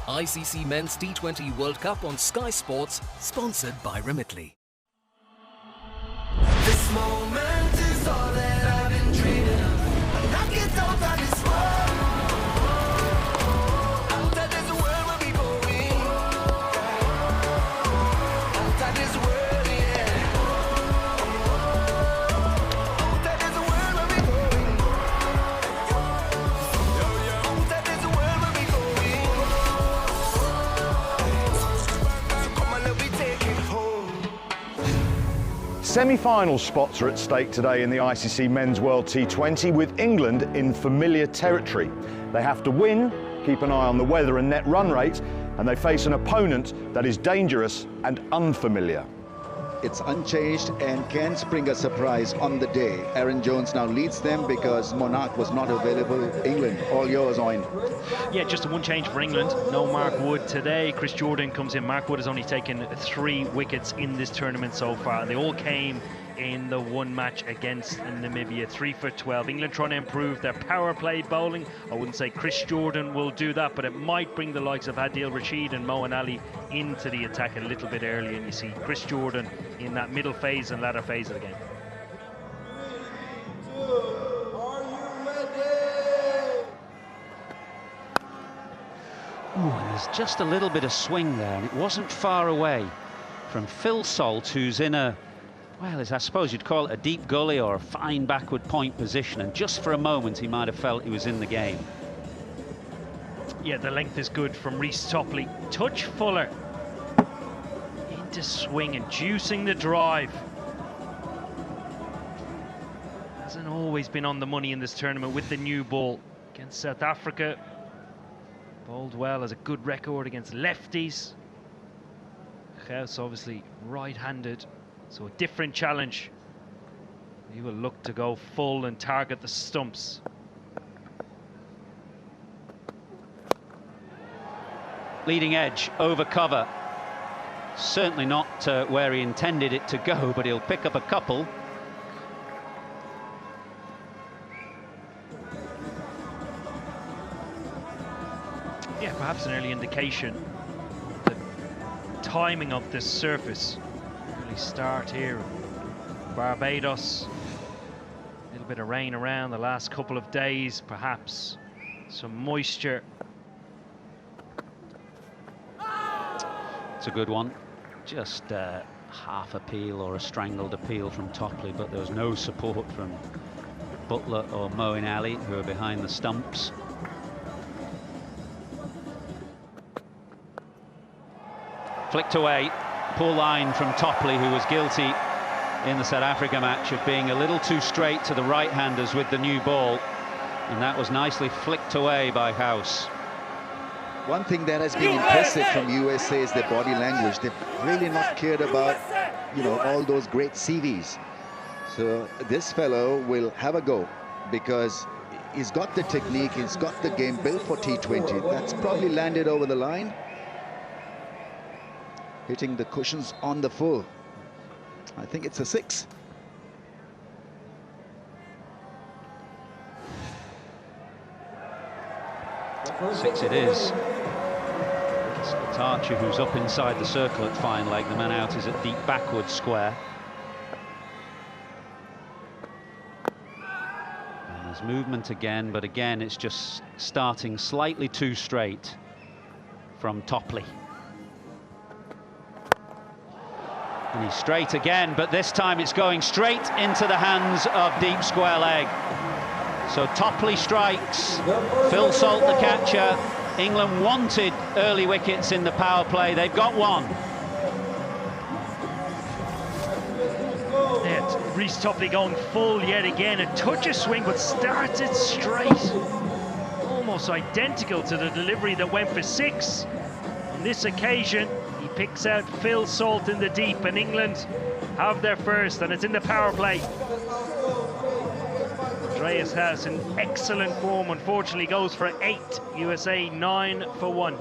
ICC Men's T20 World Cup on Sky Sports, sponsored by Remitly. This moment is all that I've been dreaming of. And I get out of this world. Out of this world where we going. Out of this world, yeah. Out of this world where we going. Out of this world where we going. So come on, let me take it home. Semi-final spots are at stake today in the ICC Men's World T20 with England in familiar territory. They have to win, keep an eye on the weather and net run rate, and they face an opponent that is dangerous and unfamiliar. It's unchanged and can spring a surprise on the day. Aaron Jones now leads them because Monarch was not available. England, all yours, Owen. Yeah, just a one change for England. No Mark Wood today. Chris Jordan comes in. Mark Wood has only taken 3 wickets in this tournament so far. They all came in the one match against Namibia. 3 for 12. England trying to improve their power play bowling. I wouldn't say Chris Jordan will do that, but it might bring the likes of Adil Rashid and Moeen Ali into the attack a little bit early, and you see Chris Jordan in that middle phase and latter phase of the game. Oh, there's just a little bit of swing there, and it wasn't far away from Phil Salt, who's in a, well, I suppose you'd call it a deep gully or a fine backward point position, and just for a moment he might have felt he was in the game. Yeah, the length is good from Reece Topley. Touch fuller into swing and juicing the drive. Hasn't always been on the money in this tournament with the new ball. Against South Africa, bowled well, has a good record against lefties. House obviously right-handed, so a different challenge. He will look to go full and target the stumps. Leading edge over cover. Certainly not where he intended it to go, but he'll pick up a couple. Yeah, perhaps an early indication. The timing of this surface. Early start here. Barbados. A little bit of rain around the last couple of days, perhaps. Some moisture. It's a good one. Just half appeal or a strangled appeal from Topley, but there was no support from Butler or Moeen Ali, who are behind the stumps. Flicked away. Poor line from Topley, who was guilty in the South Africa match of being a little too straight to the right-handers with the new ball, and that was nicely flicked away by House. One thing that has been impressive from USA is their body language. They've really not cared about, all those great CVs. So this fellow will have a go because he's got the technique, he's got the game built for T20. That's probably landed over the line. Hitting the cushions on the full. I think it's a 6. Six it is. It's Archer who's up inside the circle at fine leg. The man out is at deep backward square. And there's movement again, but again it's just starting slightly too straight from Topley. And he's straight again, but this time it's going straight into the hands of deep square leg. So Topley strikes, Phil Salt the catcher. England wanted early wickets in the power play, they've got one. Yeah, it's Reece Topley going full yet again. A touch of swing, but started straight. Almost identical to the delivery that went for 6. On this occasion, he picks out Phil Salt in the deep, and England have their first, and it's in the power play. Andreas House in excellent form, unfortunately goes for 8. USA 9 for 1.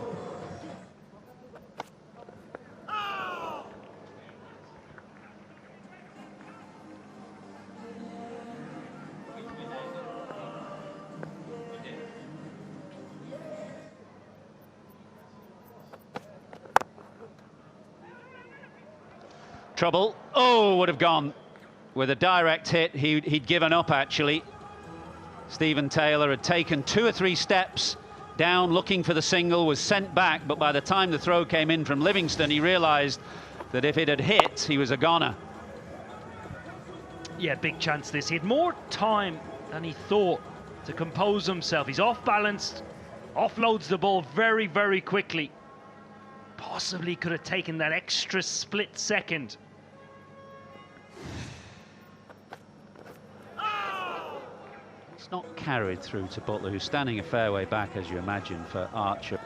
Trouble. Oh, would have gone with a direct hit. He'd given up, actually. Stephen Taylor had taken 2 or 3 steps down, looking for the single, was sent back, but by the time the throw came in from Livingston, he realised that if it had hit, he was a goner. Yeah, big chance this. He had more time than he thought to compose himself. He's off-balanced, offloads the ball very, very quickly. Possibly could have taken that extra split second. It's not carried through to Butler, who's standing a fair way back, as you imagine, for Archer.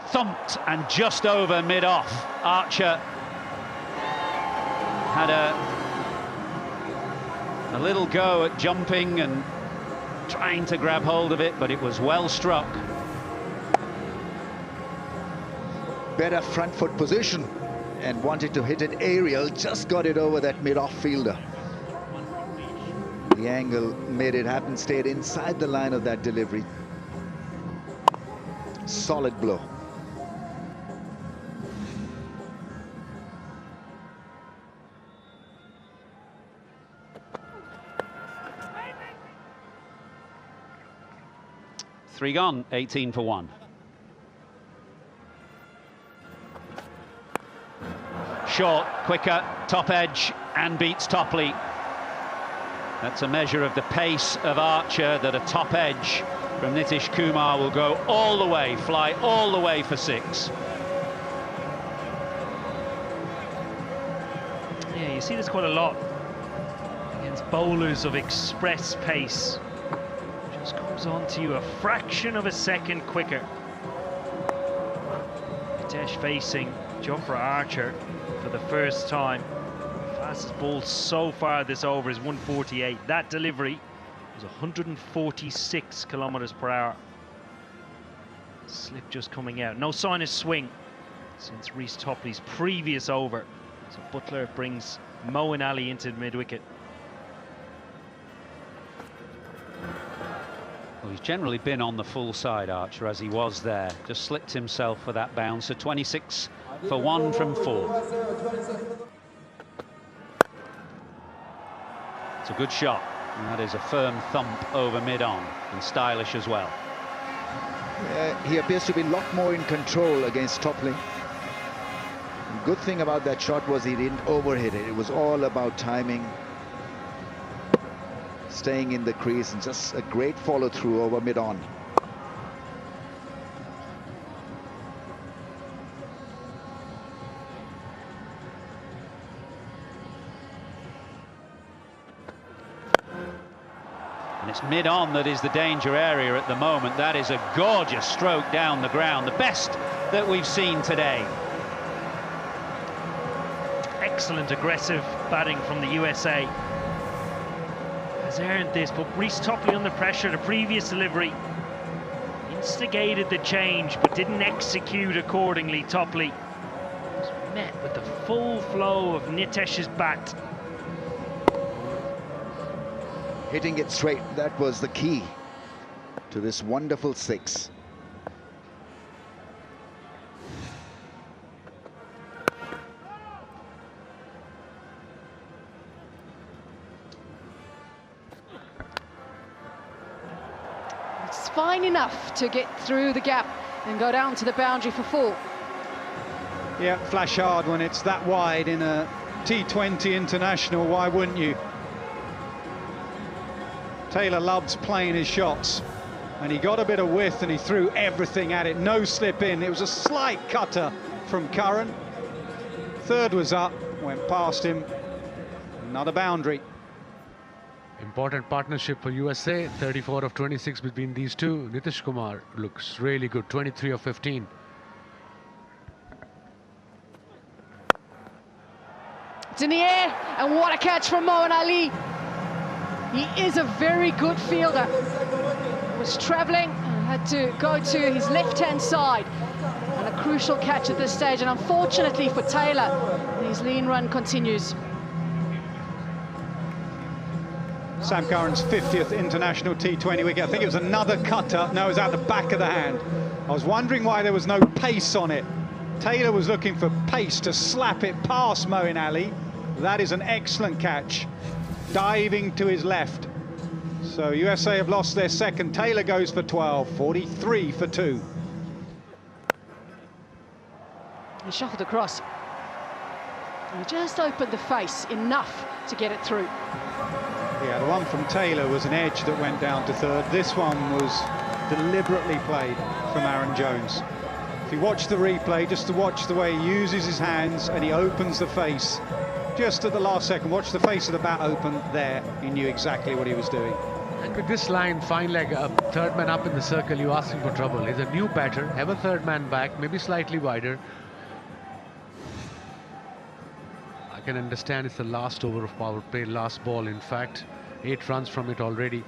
Thumped and just over mid-off. Archer had a little go at jumping and trying to grab hold of it, but it was well struck. Better front foot position and wanted to hit it aerial, just got it over that mid-off fielder. The angle made it happen, stayed inside the line of that delivery. Solid blow. Three gone, 18 for 1. Short, quicker, top edge, and beats Topley. That's a measure of the pace of Archer, that a top edge from Nitish Kumar will go all the way, fly all the way for 6. Yeah, you see this quite a lot against bowlers of express pace. Just comes on to you a fraction of a second quicker. Nitesh facing Jofra Archer for the first time. Fastest ball so far this over is 148. That delivery was 146 kilometers per hour. Slip just coming out. No sign of swing since Reece Topley's previous over. So Butler brings Moeen Ali into mid-wicket. Well, he's generally been on the full side, Archer, as he was there. Just slipped himself for that bounce. So 26 for 1 from 4. It's a good shot, and that is a firm thump over mid-on, and stylish as well. He appears to be a lot more in control against Topley. The good thing about that shot was he didn't overhit it. It was all about timing, staying in the crease, and just a great follow-through over mid-on. And it's mid-on that is the danger area at the moment. That is a gorgeous stroke down the ground, the best that we've seen today. Excellent aggressive batting from the USA. Has earned this, but Reece Topley under pressure. The previous delivery instigated the change, but didn't execute accordingly. Topley was met with the full flow of Nitesh's bat. Hitting it straight, that was the key to this wonderful 6. It's fine enough to get through the gap and go down to the boundary for 4. Yeah, flash hard when it's that wide in a T20 international, why wouldn't you? Taylor loves playing his shots, and he got a bit of width and he threw everything at it. No slip in. It was a slight cutter from Curran. Third was up, went past him. Another boundary. Important partnership for USA. 34 of 26 between these two. Nitish Kumar looks really good. 23 of 15. It's in the air, and what a catch from Moeen Ali. He is a very good fielder. Was travelling and had to go to his left-hand side. And a crucial catch at this stage. And unfortunately for Taylor, his lean run continues. Sam Curran's 50th international T20 wicket. I think it was another cutter. No, it was out the back of the hand I was wondering why there was no pace on it. Taylor was looking for pace to slap it past Moeen Ali. That is an excellent catch, diving to his left. So USA have lost their second. Taylor goes for 12, 43 for 2. He shuffled across. He just opened the face enough to get it through. Yeah, the one from Taylor was an edge that went down to third. This one was deliberately played from Aaron Jones. If you watch the replay, just to watch the way he uses his hands and he opens the face just at the last second. Watch the face of the bat open there. He knew exactly what he was doing. And with this line, fine leg, third man up in the circle, you ask him for trouble. He's a new batter, have a third man back, maybe slightly wider. I can understand it's the last over of power play, last ball in fact. 8 runs from it already.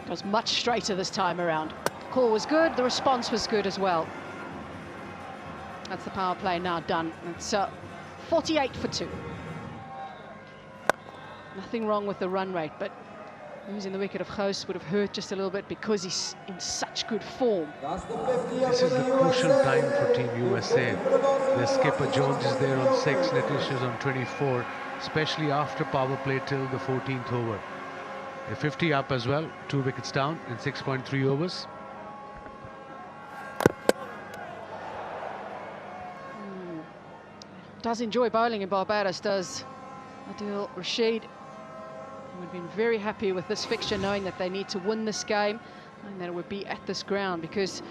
Goes much straighter this time around. The call was good, the response was good as well. That's the power play now done. It's 48 for 2. Nothing wrong with the run rate, but losing the wicket of Ghost would have hurt just a little bit because he's in such good form. This is the crucial time for Team USA. The skipper Jones is there on 6, Nitish is on 24, especially after power play till the 14th over. They're 50 up as well, 2 wickets down in 6.3 overs. Does enjoy bowling in Barbados, does Adil Rashid. He would have been very happy with this fixture, knowing that they need to win this game and that it would be at this ground, because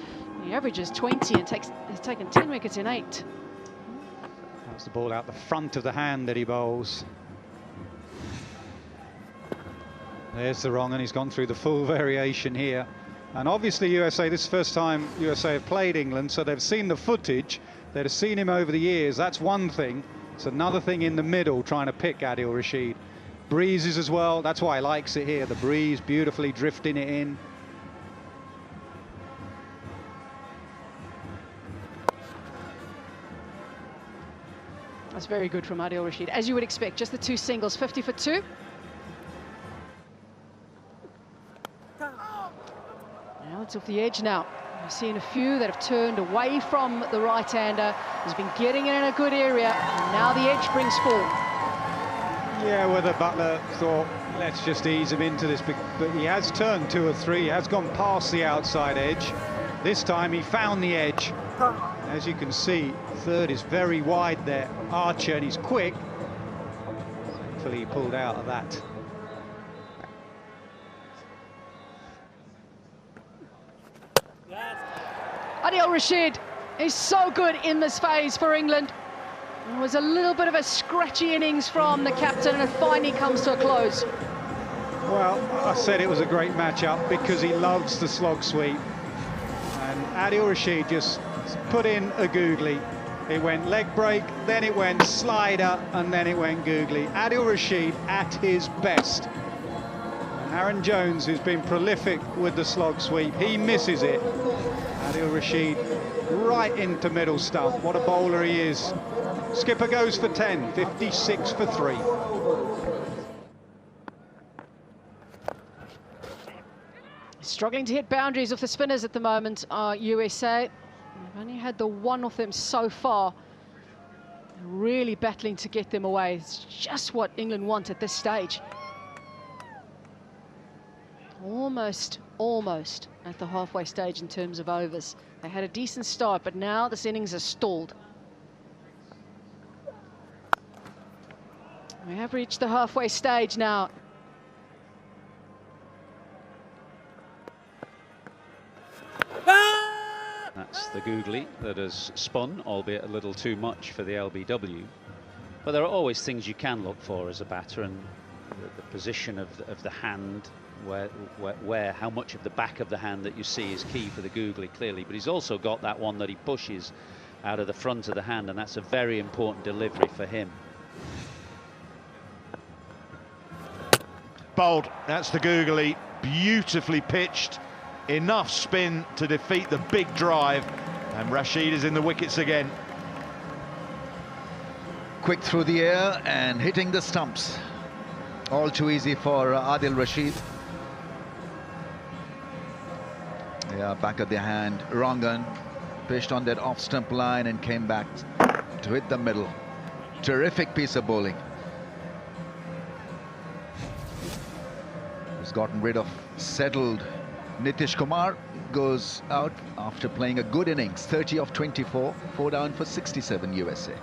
he averages 20 and has taken 10 wickets in 8. That's the ball out the front of the hand that he bowls. There's the wrong, and he's gone through the full variation here. And obviously USA, this is the first time USA have played England, so they've seen the footage, they've seen him over the years. That's one thing. It's another thing in the middle, trying to pick Adil Rashid. Breezes as well, that's why he likes it here. The breeze beautifully drifting it in. That's very good from Adil Rashid, as you would expect. Just the 2 singles, 50 for 2. Now it's off the edge now. We've seen a few that have turned away from the right-hander. He's been getting it in a good area, and now the edge brings form. Yeah, whether Butler thought, let's just ease him into this, but he has turned 2 or 3, he has gone past the outside edge. This time he found the edge. As you can see, third is very wide there. Archer, and he's quick. Hopefully he pulled out of that. Adil Rashid is so good in this phase for England. It was a little bit of a scratchy innings from the captain, and it finally comes to a close. Well, I said it was a great matchup because he loves the slog sweep. And Adil Rashid just put in a googly. It went leg break, then it went slider, and then it went googly. Adil Rashid at his best. And Aaron Jones, who's been prolific with the slog sweep, he misses it. Adil Rashid right into middle stump. What a bowler he is. Skipper goes for 10, 56 for 3. Struggling to hit boundaries of the spinners at the moment are USA. They've only had the one of them so far. They're really battling to get them away. It's just what England want at this stage. Almost at the halfway stage in terms of overs. They had a decent start, but now this innings is stalled. We have reached the halfway stage now. That's the googly that has spun, albeit a little too much for the LBW. But there are always things you can look for as a batter, and the position of the hand, where how much of the back of the hand that you see is key for the googly, clearly. But he's also got that one that he pushes out of the front of the hand, and that's a very important delivery for him. Bowled, that's the googly, beautifully pitched, enough spin to defeat the big drive, and Rashid is in the wickets again. Quick through the air and hitting the stumps. All too easy for Adil Rashid. Yeah, back of the hand. Rangan pitched on that off-stump line and came back to hit the middle. Terrific piece of bowling. Has gotten rid of settled Nitish Kumar. Goes out after playing a good innings, 30 of 24, 4 down for 67 USA.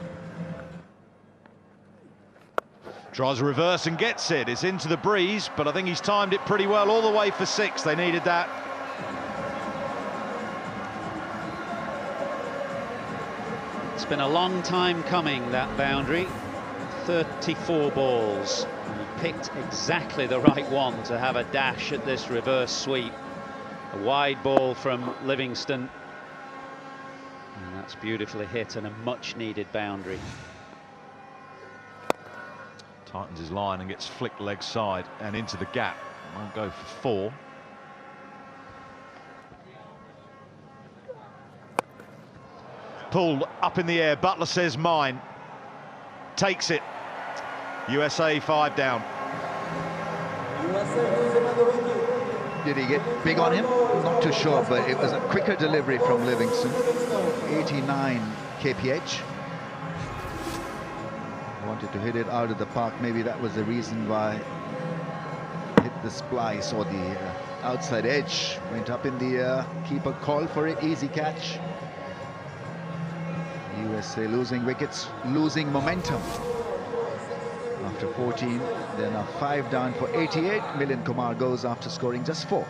Tries a reverse and gets it. It's into the breeze, but I think he's timed it pretty well all the way for 6. They needed that. It's been a long time coming, that boundary. 34 balls. And he picked exactly the right one to have a dash at this reverse sweep. A wide ball from Livingston. And that's beautifully hit and a much-needed boundary. Tightens his line and gets flicked leg side and into the gap. Won't go for 4. Pulled up in the air. Butler says mine. Takes it. USA 5 down. Did he get big on him? Not too sure, but it was a quicker delivery from Livingston. 89 kph. Wanted to hit it out of the park. Maybe that was the reason why hit the splice or the outside edge. Went up in the air. Keeper called for it. Easy catch. USA losing wickets, losing momentum. After 14, they're now 5 down for 88. Milind Kumar goes after scoring just 4.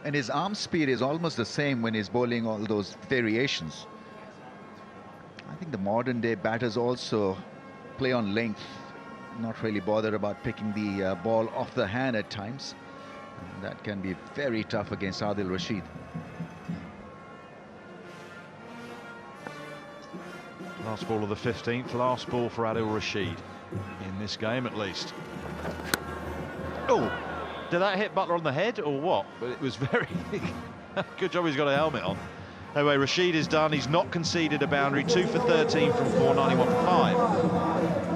And his arm speed is almost the same when he's bowling all those variations. I think the modern day batters also play on length, not really bothered about picking the ball off the hand at times. And that can be very tough against Adil Rashid. Last ball of the 15th, last ball for Adil Rashid in this game at least. Oh, did that hit Butler on the head or what? But it was very good job he's got a helmet on. Anyway, Rashid is done. He's not conceded a boundary. 2 for 13 from 4, 91 for 5.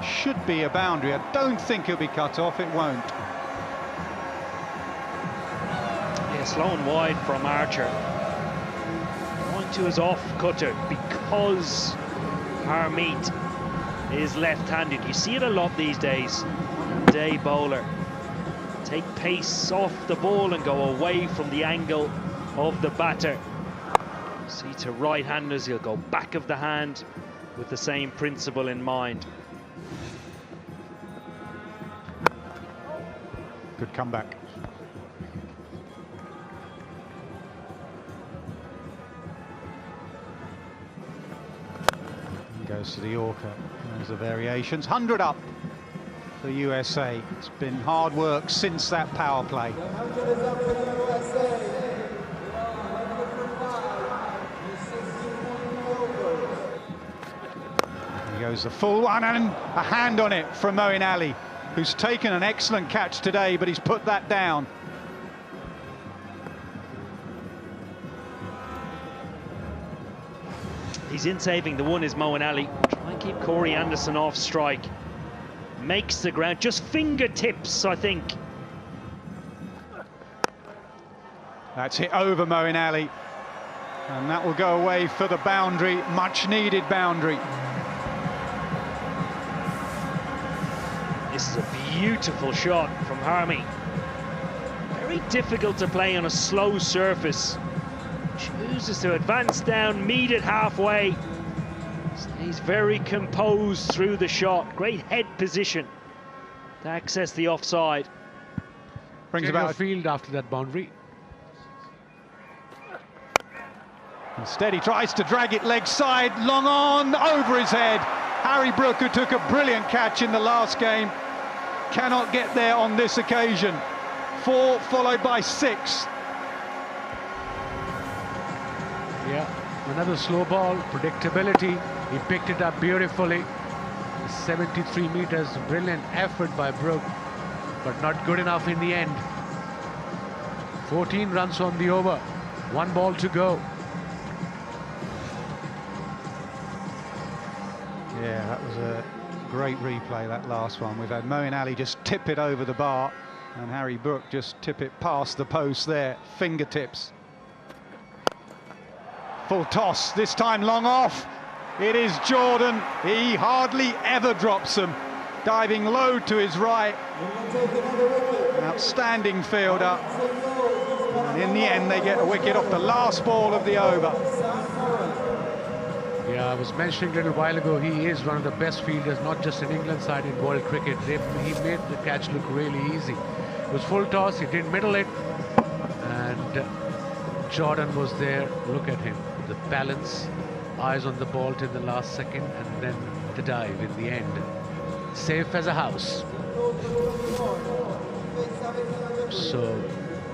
Should be a boundary. I don't think it'll be cut off. It won't. Yeah, slow and wide from Archer. Going to his off cutter because Harmeet is left-handed. You see it a lot these days. Day bowler. Take pace off the ball and go away from the angle of the batter. See, to right-handers, he'll go back of the hand with the same principle in mind. Good comeback. Goes to the Yorker. There's the variations. 100 up for USA. It's been hard work since that power play. He goes the full one and a hand on it from Moeen Ali, who's taken an excellent catch today, but he's put that down. He's in saving. The one is Moeen Ali. Try and keep Corey Anderson off strike. Makes the ground, just fingertips, I think. That's hit over Moeen Ali. And that will go away for the boundary, much needed boundary. This is a beautiful shot from Harmy. Very difficult to play on a slow surface. Chooses to advance down, meet it halfway. Stays very composed through the shot. Great head position to access the offside. Brings about a field after that boundary. Instead he tries to drag it leg side, long on, over his head. Harry Brook, who took a brilliant catch in the last game, cannot get there on this occasion. 4 followed by 6. Yeah, another slow ball, predictability. He picked it up beautifully. 73 meters, brilliant effort by Brook, but not good enough in the end. 14 runs on the over, 1 ball to go. Yeah, that was a great replay, that last one. We've had Moeen Ali just tip it over the bar, and Harry Brook just tip it past the post there, fingertips. Full toss, this time long off. It is Jordan. He hardly ever drops them. Diving low to his right. An outstanding fielder. And in the end, they get a wicket off the last ball of the over. Yeah, I was mentioning a little while ago, he is one of the best fielders, not just in England side, in world cricket. He made the catch look really easy. It was full toss, he didn't middle it, and Jordan was there. Look at him, the balance, eyes on the ball till the last second, and then the dive in the end. Safe as a house. So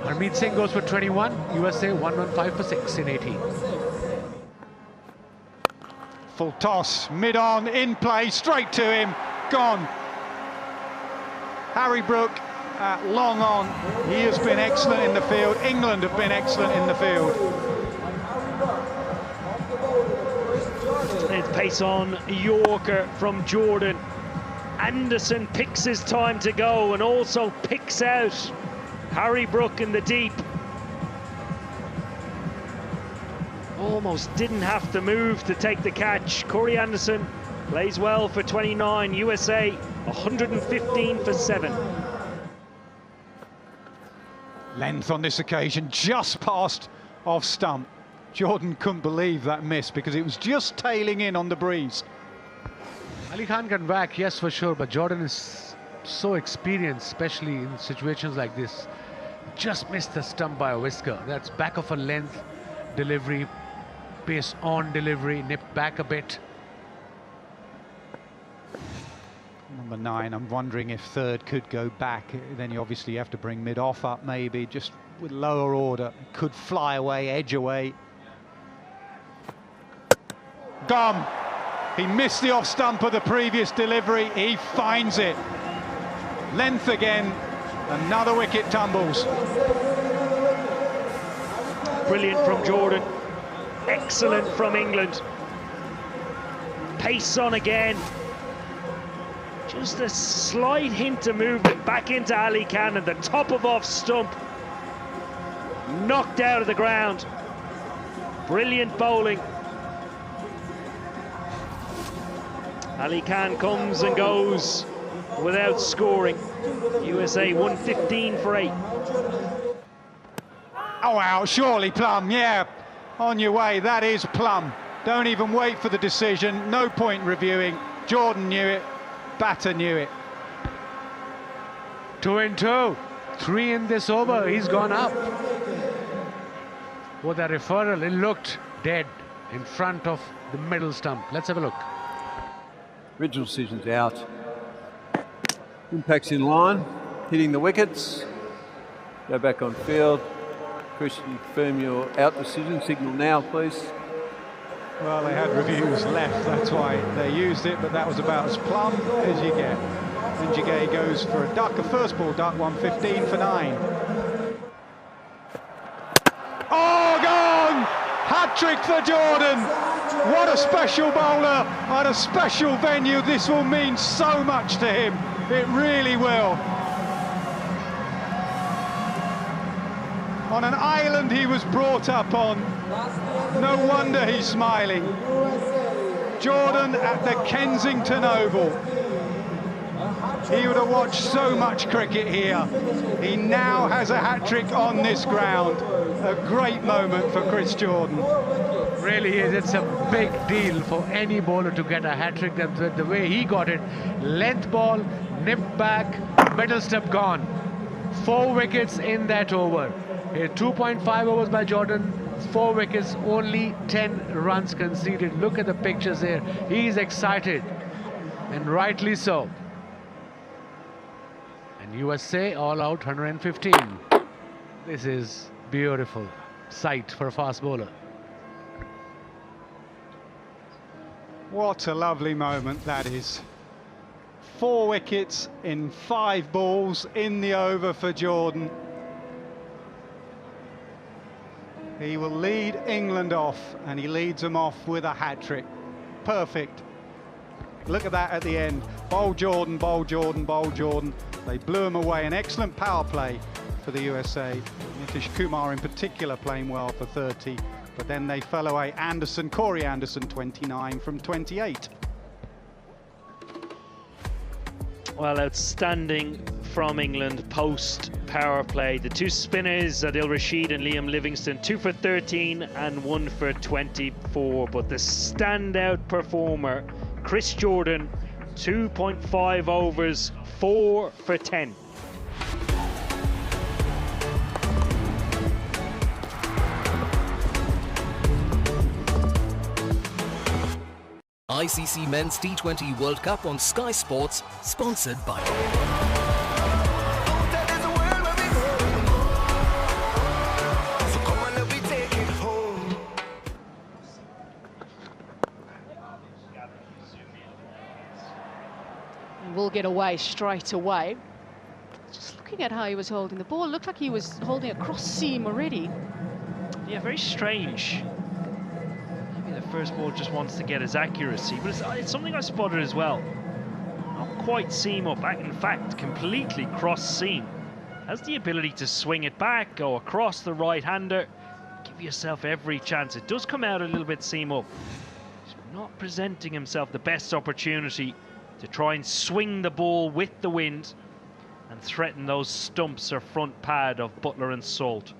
Harmeet Singh goes for 21, USA 115 for 6 in 18. Full toss, mid-on, in play, straight to him, gone. Harry Brook long on. He has been excellent in the field. England have been excellent in the field. It's pace on, Yorker from Jordan. Anderson picks his time to go and also picks out Harry Brook in the deep. Almost didn't have to move to take the catch. Corey Anderson plays well for 29. USA 115 for 7. Length on this occasion, just past off stump. Jordan couldn't believe that miss because it was just tailing in on the breeze. Ali Khan can whack, yes, for sure, but Jordan is so experienced, especially in situations like this. Just missed the stump by a whisker. That's back of a length delivery, pace on delivery, nipped back a bit. Number 9, I'm wondering if third could go back. Then you obviously have to bring mid-off up maybe, just with lower order. Could fly away, edge away. Gone. He missed the off stump of the previous delivery. He finds it. Length again. Another wicket tumbles. Brilliant from Jordan. Excellent from England. Pace on again. Just a slight hint of movement back into Ali Khan at the top of off stump. Knocked out of the ground. Brilliant bowling. Ali Khan comes and goes without scoring. USA 115 for 8. Oh, wow, surely Plum, yeah. On your way, that is Plum. Don't even wait for the decision. No point reviewing. Jordan knew it. Batter knew it. 2 and 2. 3 in this over. He's gone up. With a referral, it looked dead in front of the middle stump. Let's have a look. Original decision's out. Impact's in line, hitting the wickets. Go back on field. Chris, you confirm your out decision. Signal now, please. Well, they had reviews left, that's why they used it, but that was about as plumb as you get. And Jagay goes for a duck, a first ball duck, 115 for 9. Oh, gone! Hat-trick for Jordan! What a special bowler at a special venue. This will mean so much to him. It really will. On an island he was brought up on. No wonder he's smiling. Jordan at the Kensington Oval. He would have watched so much cricket here. He now has a hat-trick on this ground. A great moment for Chris Jordan. Really is. It's a big deal for any bowler to get a hat-trick. The way he got it, length ball, nipped back, middle step gone. 4 wickets in that over. 2.5 overs by Jordan, 4 wickets, only 10 runs conceded. Look at the pictures there. He's excited, and rightly so. And USA all out 115. This is beautiful sight for a fast bowler. What a lovely moment that is. 4 wickets in 5 balls in the over for Jordan. He will lead England off, and he leads them off with a hat-trick. Perfect. Look at that at the end. Bowl Jordan, bowl Jordan, bowl Jordan. They blew him away. An excellent power play for the USA. Nitish Kumar in particular playing well for 30. But then they fell away. Anderson, Corey Anderson, 29 from 28. Well, outstanding from England post power play. The 2 spinners, Adil Rashid and Liam Livingstone, 2 for 13 and 1 for 24. But the standout performer, Chris Jordan, 2.5 overs, 4 for 10. ICC Men's T20 World Cup on Sky Sports, sponsored by... Will get away straight away. Just looking at how he was holding the ball, looked like he was holding a cross seam already. Yeah, very strange. Maybe the first ball just wants to get his accuracy, but it's something I spotted as well. Not quite seam up, in fact, completely cross seam. Has the ability to swing it back, go across the right-hander, give yourself every chance. It does come out a little bit seam up. He's not presenting himself the best opportunity to try and swing the ball with the wind and threaten those stumps or front pad of Butler and Salt.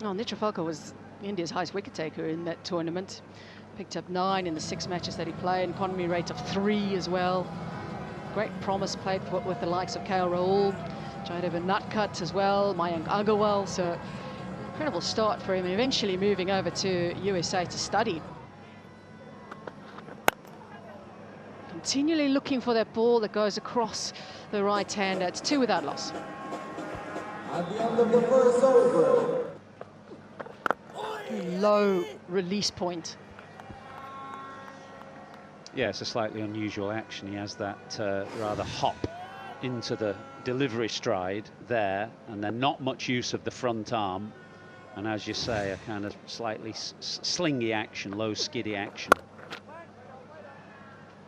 Oh, Netrafalka was India's highest wicket taker in that tournament. Picked up 9 in the 6 matches that he played, an economy rate of 3 as well. Great promise, played with the likes of KL Rahul, Jaydev Nutcut as well, Mayank Agarwal. So incredible start for him, eventually moving over to USA to study. Continually looking for that ball that goes across the right hand. It's 2 without loss. At the end of the first over. Low release point. Yeah, it's a slightly unusual action. He has that rather hop into the delivery stride there, and then not much use of the front arm. And as you say, a kind of slightly slingy action, low skiddy action.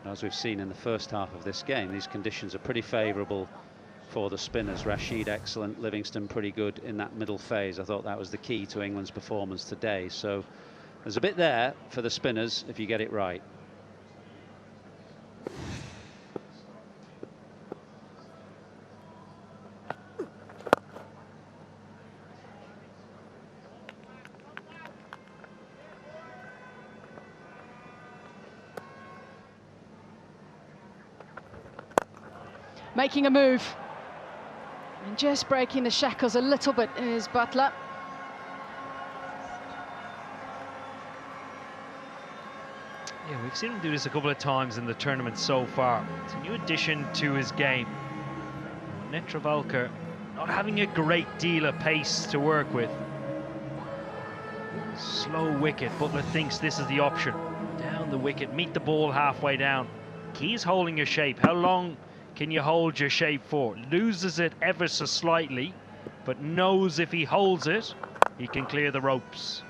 As we've seen in the first half of this game, these conditions are pretty favourable for the spinners. Rashid excellent, Livingstone pretty good in that middle phase. I thought that was the key to England's performance today. So there's a bit there for the spinners if you get it right. Making a move. And just breaking the shackles a little bit is Butler. Yeah, we've seen him do this a couple of times in the tournament so far. It's a new addition to his game. Netrafalka not having a great deal of pace to work with. Slow wicket. Butler thinks this is the option. Down the wicket, meet the ball halfway down. Key is holding your shape. How long can you hold your shape for? Loses it ever so slightly, but knows if he holds it, he can clear the ropes.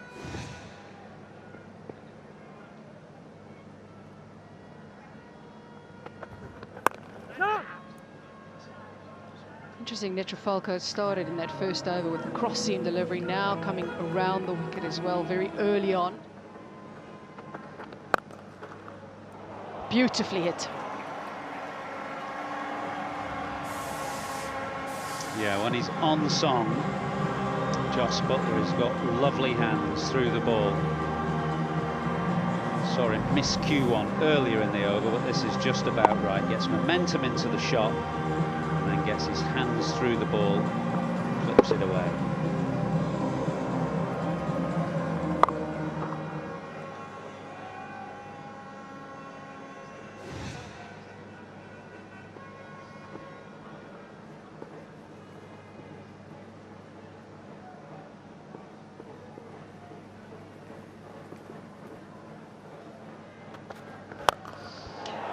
Interesting, Netrafalka started in that first over with a cross-seam delivery, now coming around the wicket as well, very early on. Beautifully hit. Yeah, when he's on song, Jos Buttler has got lovely hands through the ball. Saw him miss Q1 earlier in the over, but this is just about right. Gets momentum into the shot and then gets his hands through the ball, clips it away.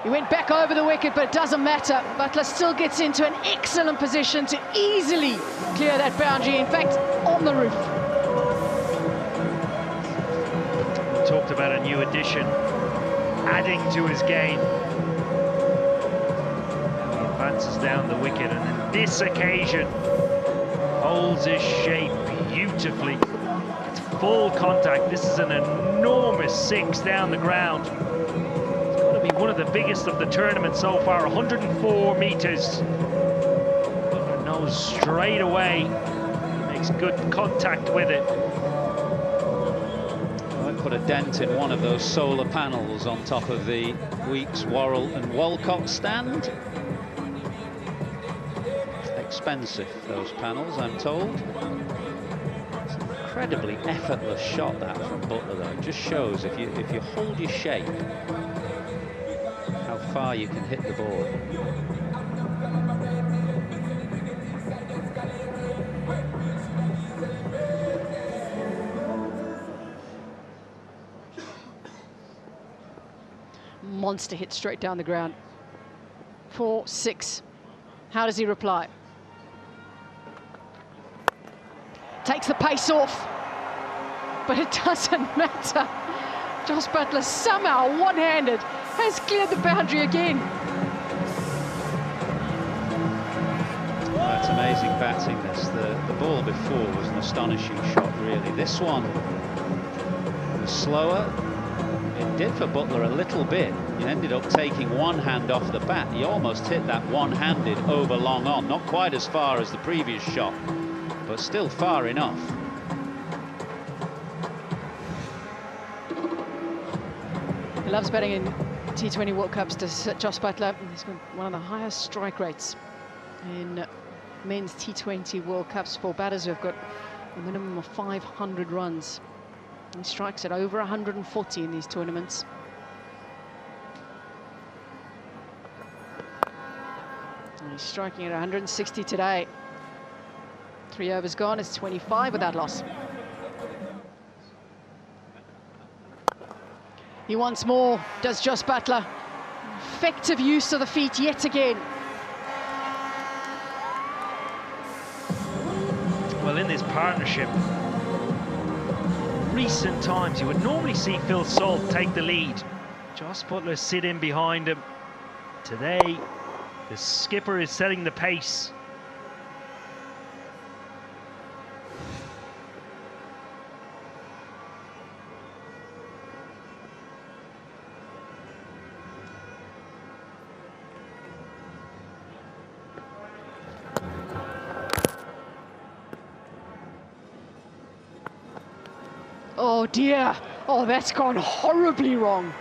He went back over the wicket, but it doesn't matter. Buttler still gets into an excellent position to easily clear that boundary. In fact, on the roof. We talked about a new addition, adding to his game. He advances down the wicket, and on this occasion, holds his shape beautifully. It's full contact. This is an enormous six down the ground. One of the biggest of the tournament so far, 104 metres. Buttler knows straight away, makes good contact with it. Well, I put a dent in one of those solar panels on top of the Weeks, Worrell and Walcott stand. Expensive, those panels, I'm told. It's an incredibly effortless shot, that, from Buttler, though. It just shows if you hold your shape, how far you can hit the ball. Monster hit straight down the ground. 4-6. How does he reply? Takes the pace off, but it doesn't matter. Jos Buttler somehow one-handed has cleared the boundary again. That's amazing batting, this. The ball before was an astonishing shot, really. This one was slower. It did for Buttler a little bit. He ended up taking one hand off the bat. He almost hit that one-handed over long on. Not quite as far as the previous shot, but still far enough. He loves batting in T20 World Cups, does Jos Buttler. He's got one of the highest strike rates in men's T20 World Cups for batters who have got a minimum of 500 runs. He strikes at over 140 in these tournaments. And he's striking at 160 today. 3 overs gone, it's 25 without loss. He wants more, does Jos Buttler. Effective use of the feet yet again. Well, in this partnership, recent times, you would normally see Phil Salt take the lead. Jos Buttler sit in behind him. Today, the skipper is setting the pace. Oh dear, oh that's gone horribly wrong.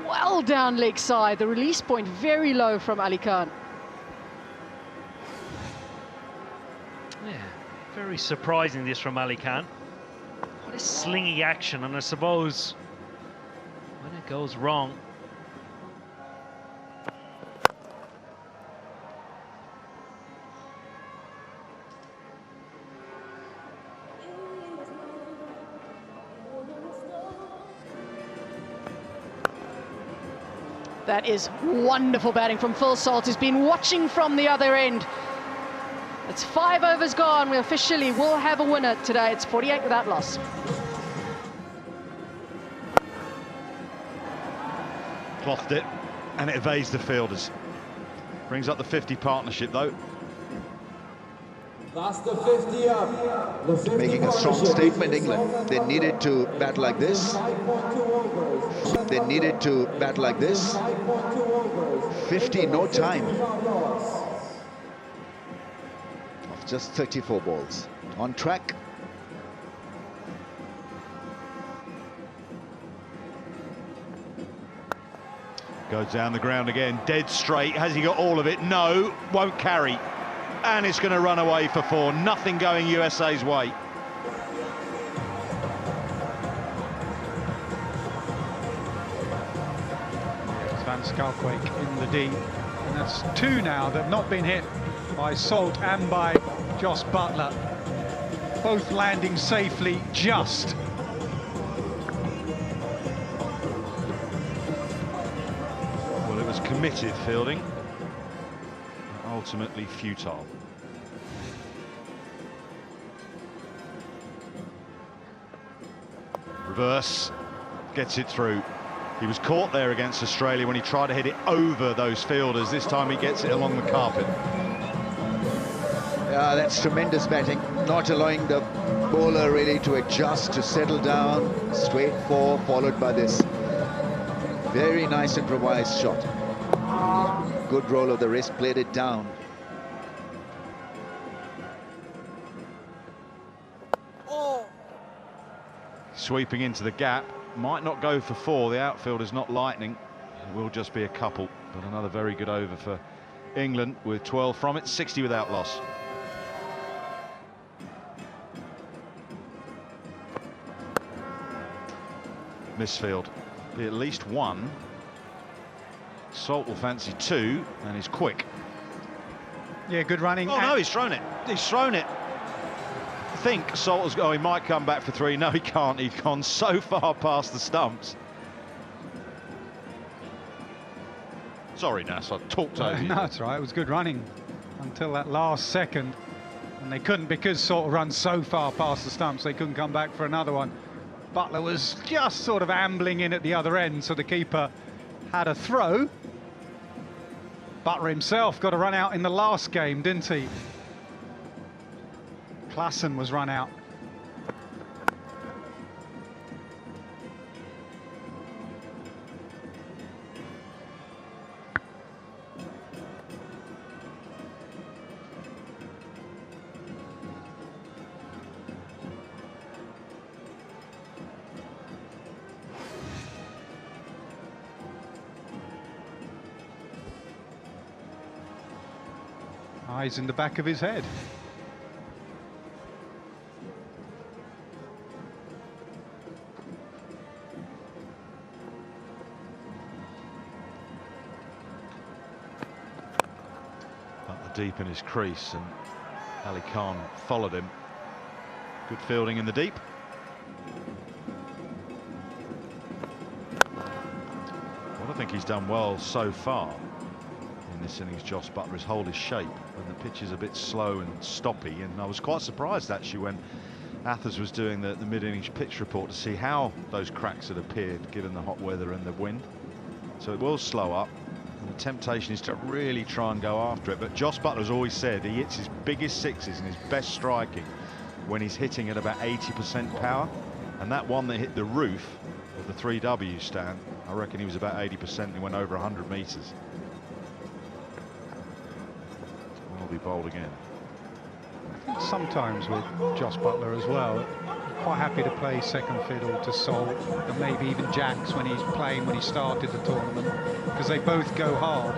Well down leg side, the release point very low from Ali Khan. Yeah, very surprising this from Ali Khan. What a slingy action, and I suppose when it goes wrong, that is wonderful batting from Phil Salt, who's been watching from the other end. It's 5 overs gone. We officially will have a winner today. It's 48 without loss. Clothed it, and it evades the fielders. Brings up the 50 partnership, though. That's the 50 up. The 50 Making a strong statement, England. They needed to bat like this. They needed to bat like this. 50, no time. Of just 34 balls. On track. Goes down the ground again, dead straight. Has he got all of it? No, won't carry. And it's going to run away for 4. Nothing going USA's way. Van Schalkwijk in the deep. And that's 2 now that have not been hit by Salt and by Jos Buttler. Both landing safely just. Well, it was committed fielding. Ultimately futile. Reverse, gets it through. He was caught there against Australia when he tried to hit it over those fielders. This time he gets it along the carpet. Yeah, that's tremendous batting. Not allowing the bowler really to adjust, to settle down. Straight 4, followed by this very nice improvised shot. Good roll of the wrist, played it down. Sweeping into the gap, might not go for 4. The outfield is not lightning. It will just be a couple, but another very good over for England with 12 from it, 60 without loss. Misfield, be at least 1. Salt will fancy 2, and he's quick. Yeah, good running. Oh no, he's thrown it. He's thrown it. Think Salt has. Oh, he might come back for 3. No, he can't. He's gone so far past the stumps. Sorry, Nas, I talked over you. No, that's right. It was good running until that last second, and they couldn't, because Salt runs so far past the stumps. They couldn't come back for another one. Buttler was just sort of ambling in at the other end, so the keeper had a throw. Buttler himself got a run out in the last game, didn't he? Klassen was run out. Eyes in the back of his head. Deep in his crease, and Ali Khan followed him. Good fielding in the deep. Well, I think he's done well so far in this innings, Jos Buttler, is hold his shape when the pitch is a bit slow and stoppy. And I was quite surprised actually when Athers was doing the mid-innings pitch report to see how those cracks had appeared given the hot weather and the wind. So it will slow up. And the temptation is to really try and go after it. But Jos Buttler has always said he hits his biggest sixes and his best striking when he's hitting at about 80% power. And that one that hit the roof of the 3W stand, I reckon he was about 80% and he went over 100 metres. Will be bowled again. I think sometimes with Jos Buttler as well, quite happy to play second fiddle to Salt, and maybe even Jacks when he's playing, when he started the tournament, because they both go hard.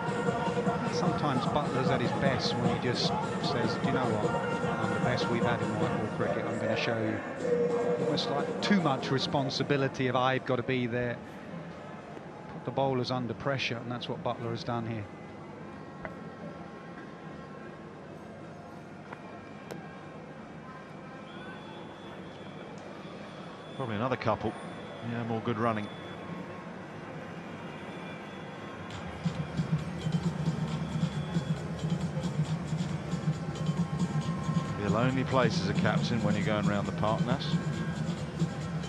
Sometimes Butler's at his best when he just says, do you know what, I'm the best we've had in white ball cricket, I'm going to show you. Almost like too much responsibility of I've got to be there. Put the bowlers under pressure, and that's what Buttler has done here. Probably another couple. Yeah, more good running. Be a lonely place as a captain when you're going around the park, Nas.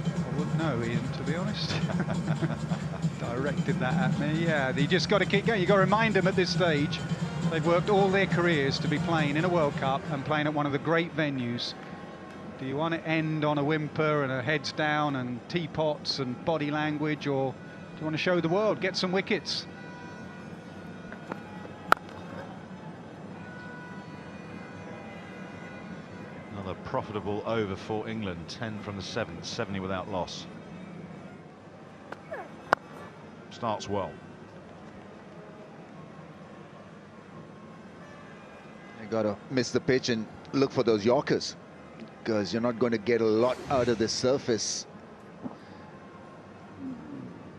I wouldn't know, Ian, to be honest. Directed that at me. Yeah, you just got to keep going. You've got to remind them at this stage They've worked all their careers to be playing in a World Cup and playing at one of the great venues. Do you want to end on a whimper and a heads down and teapots and body language, or do you want to show the world, get some wickets? Another profitable over for England, 10 from the 7th, 70 without loss. Starts well. You got to miss the pitch and look for those Yorkers, because you're not going to get a lot out of the surface.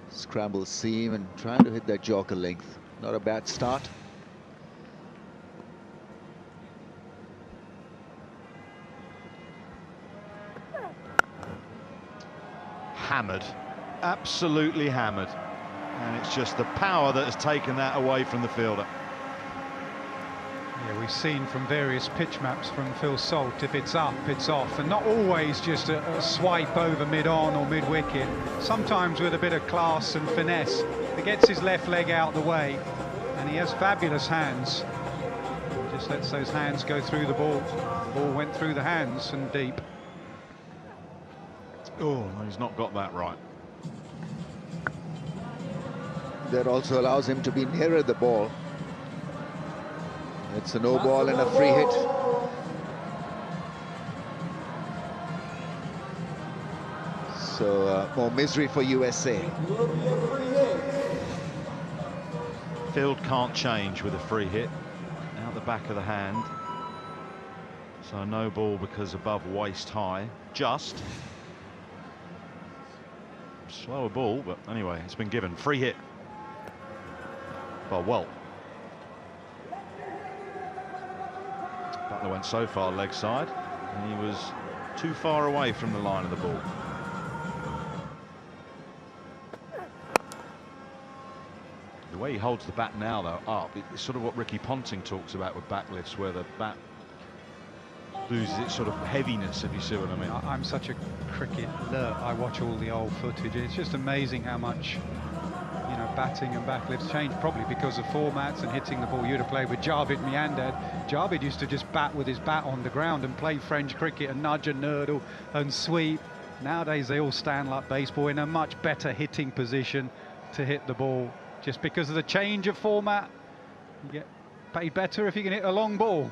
Scramble seam and trying to hit that Yorker length. Not a bad start. Hammered, absolutely hammered, and it's just the power that has taken that away from the fielder. Yeah, we've seen from various pitch maps from Phil Salt, if it's up, it's off, and not always just a swipe over mid-on or mid-wicket. Sometimes with a bit of class and finesse, he gets his left leg out the way, and he has fabulous hands. Just lets those hands go through the ball. Ball went through the hands and deep. Oh, he's not got that right. That also allows him to be nearer the ball. It's a no ball and a free hit. So more misery for USA. Field can't change with a free hit. Out the back of the hand. So no ball because above waist high. Just. Slower ball, but anyway, it's been given. Free hit. Well. Butler went so far leg side, and he was too far away from the line of the ball. The way he holds the bat now, though, up, it's sort of what Ricky Ponting talks about with bat lifts, where the bat loses its sort of heaviness, if you see what I mean. I'm such a cricket nerd. I watch all the old footage. It's just amazing how much, you know, batting and bat lifts change, probably because of formats and hitting the ball. You'd have played with Javed Miandad. Javed used to just bat with his bat on the ground and play French cricket and nudge and nurdle and sweep. Nowadays they all stand like baseball in a much better hitting position to hit the ball. Just because of the change of format, you get paid better if you can hit a long ball.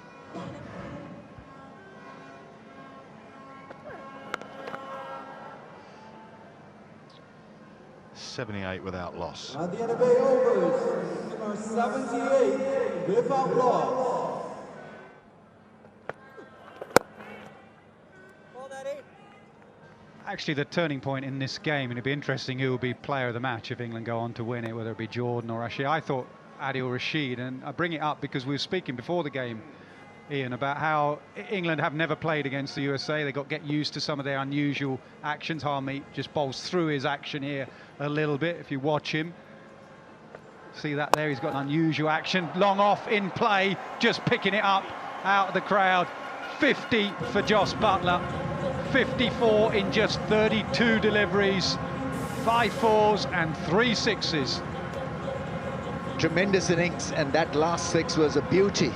.78 without loss. At the end of 8 overs, number 78 without loss. Actually, the turning point in this game, and it'd be interesting who will be player of the match if England go on to win it, whether it be Jordan or Rashid. I thought Adil Rashid, and I bring it up because we were speaking before the game, Ian, about how England have never played against the USA. They got to get used to some of their unusual actions. Harmeet just bowls through his action here a little bit. If you watch him, see that there, he's got an unusual action. Long off in play, just picking it up out of the crowd. 50 for Jos Buttler. 54 in just 32 deliveries. 5 fours and 3 sixes. Tremendous innings, and that last 6 was a beauty,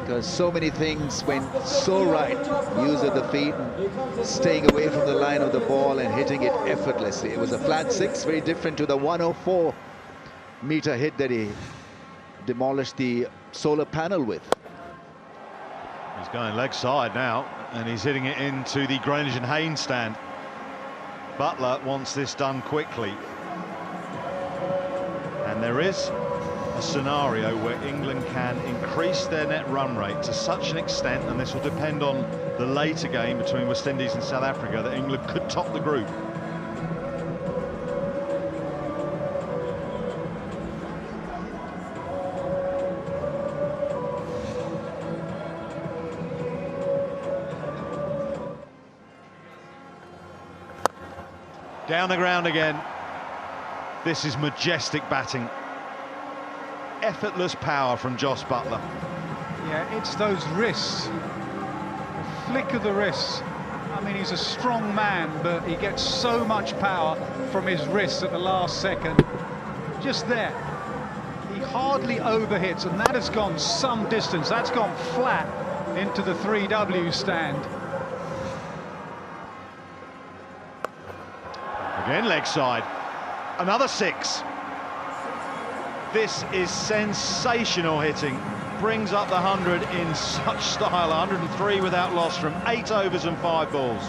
because so many things went so right. Use of the feet, and staying away from the line of the ball and hitting it effortlessly. It was a flat 6, very different to the 104-meter hit that he demolished the solar panel with. He's going leg side now, and he's hitting it into the Greenwich and Haynes stand. Buttler wants this done quickly. And there is a scenario where England can increase their net run rate to such an extent, and this will depend on the later game between West Indies and South Africa, that England could top the group. Down the ground again. This is majestic batting. Effortless power from Jos Buttler. Yeah, it's those wrists, a flick of the wrists. I mean, he's a strong man, but he gets so much power from his wrists at the last second. Just there. He hardly overhits, and that has gone some distance. That's gone flat into the 3W stand. Again, leg side. Another 6. This is sensational hitting. Brings up the 100 in such style. 103 without loss from 8 overs and 5 balls.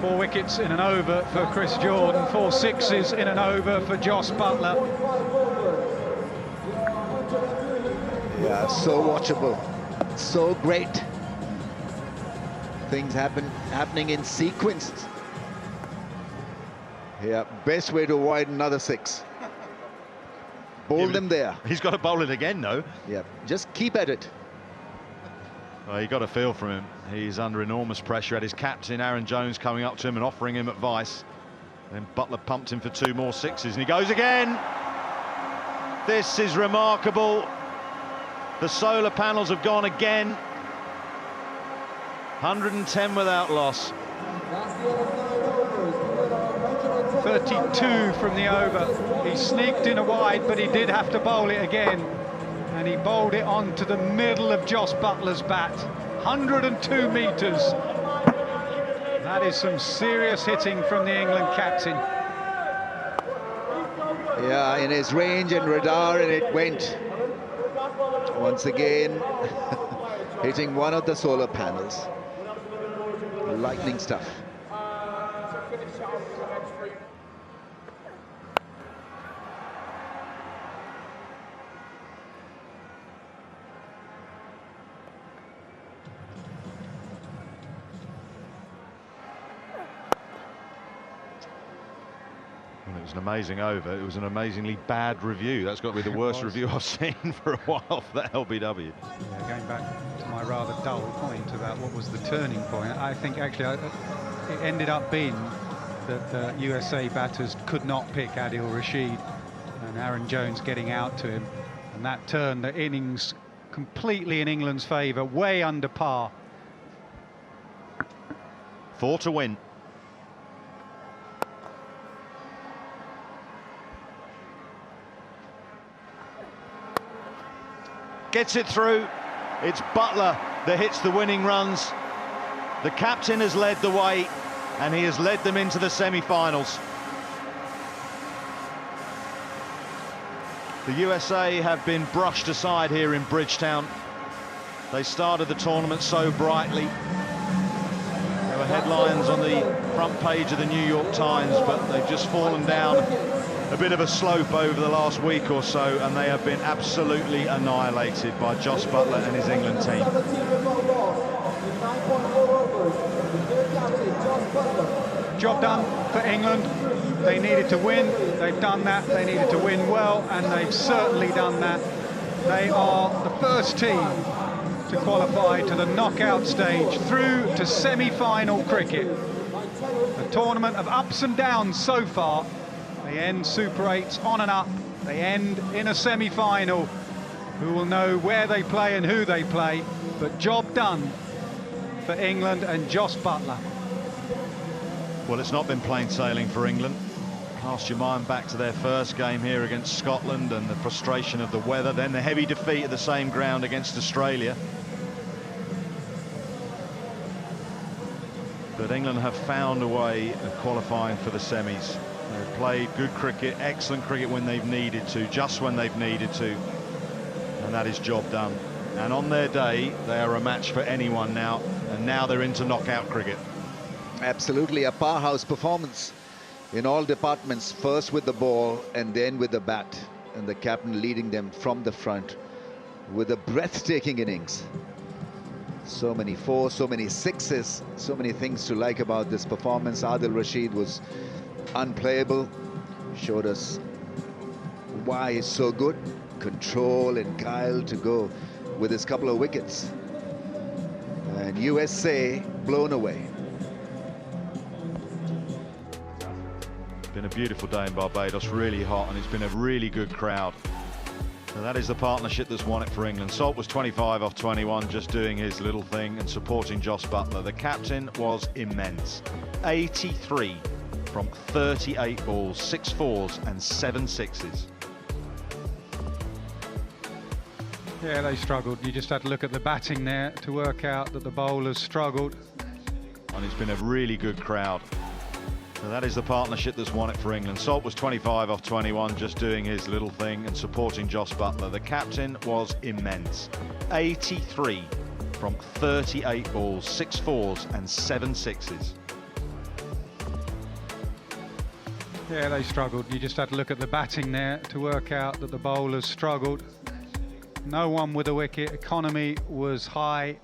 4 wickets in an over for Chris Jordan, 4 sixes in an over for Jos Buttler. Yeah, so watchable, so great. Things happening in sequence. Yeah, best way to avoid another 6. Bowl them there. He's got to bowl it again, though. Yeah, just keep at it. Well, you got a feel from him. He's under enormous pressure. Had his captain Aaron Jones coming up to him and offering him advice. Then Buttler pumped him for 2 more 6s, and he goes again. This is remarkable. The solar panels have gone again. 110 without loss. 32 from the over. He sneaked in a wide, but he did have to bowl it again. And he bowled it onto the middle of Jos Buttler's bat. 102 metres. That is some serious hitting from the England captain. Yeah, in his range and radar, and it went. Once again, hitting one of the solar panels. Lightning stuff. Well, it was an amazing over. It was an amazingly bad review. That's got to be the worst review I've seen for a while for that LBW. Yeah, going back to my rather dull point about what was the turning point, I think actually it ended up being that the USA batters could not pick Adil Rashid, and Aaron Jones getting out to him, and that turned the innings completely in England's favour, way under par. 4 to win. Gets it through. It's Buttler that hits the winning runs. The captain has led the way, and he has led them into the semi-finals. The USA have been brushed aside here in Bridgetown. They started the tournament so brightly. There were headlines on the front page of the New York Times, but they've just fallen down a bit of a slope over the last week or so, and they have been absolutely annihilated by Jos Buttler and his England team. Job done for England. They needed to win. They've done that. They needed to win well, and they've certainly done that. They are the first team to qualify to the knockout stage through to semi-final cricket. A tournament of ups and downs so far. They end Super 8s on and up. They end in a semi-final. Who will know where they play and who they play, but job done for England and Jos Buttler. Well, it's not been plain sailing for England. Cast your mind back to their first game here against Scotland and the frustration of the weather, then the heavy defeat at the same ground against Australia. But England have found a way of qualifying for the semis. They've played good cricket, excellent cricket when they've needed to, just when they've needed to, and that is job done. And on their day, they are a match for anyone now, and now they're into knockout cricket. Absolutely, a powerhouse performance in all departments, first with the ball and then with the bat, and the captain leading them from the front with a breathtaking innings. So many 4s, so many 6s, so many things to like about this performance. Adil Rashid was unplayable, showed us why he's so good. Control and guile to go with his couple of wickets. And USA blown away. Been a beautiful day in Barbados, really hot, and it's been a really good crowd. So that is the partnership that's won it for England. Salt was 25 off 21, just doing his little thing and supporting Jos Buttler. The captain was immense. 83 from 38 balls, 6 4s and 7 6s. Yeah, they struggled. You just had to look at the batting there to work out that the bowlers struggled. And it's been a really good crowd. So that is the partnership that's won it for England. Salt was 25 off 21, just doing his little thing and supporting Jos Buttler. The captain was immense. 83 from 38 balls, 6 fours and 7 sixes. Yeah, they struggled. You just had to look at the batting there to work out that the bowlers struggled. No one with a wicket. Economy was high.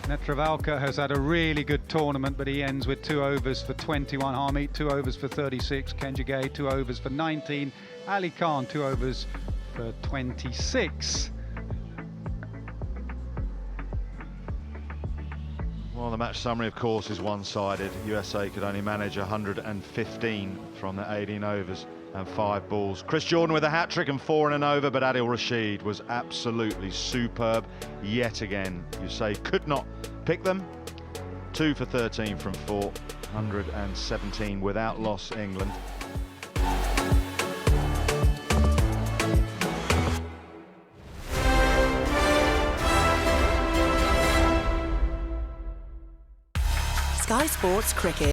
Netravalka has had a really good tournament, but he ends with 2 overs for 21. Harmeet, 2 overs for 36. Kenjagay, 2 overs for 19. Ali Khan, 2 overs for 26. Well, the match summary, of course, is one-sided. USA could only manage 115 from the 18 overs and 5 balls. Chris Jordan with a hat-trick and 4 in an over, but Adil Rashid was absolutely superb yet again. USA could not pick them. 2 for 13 from 4, 117 without loss, England. Sky Sports Cricket.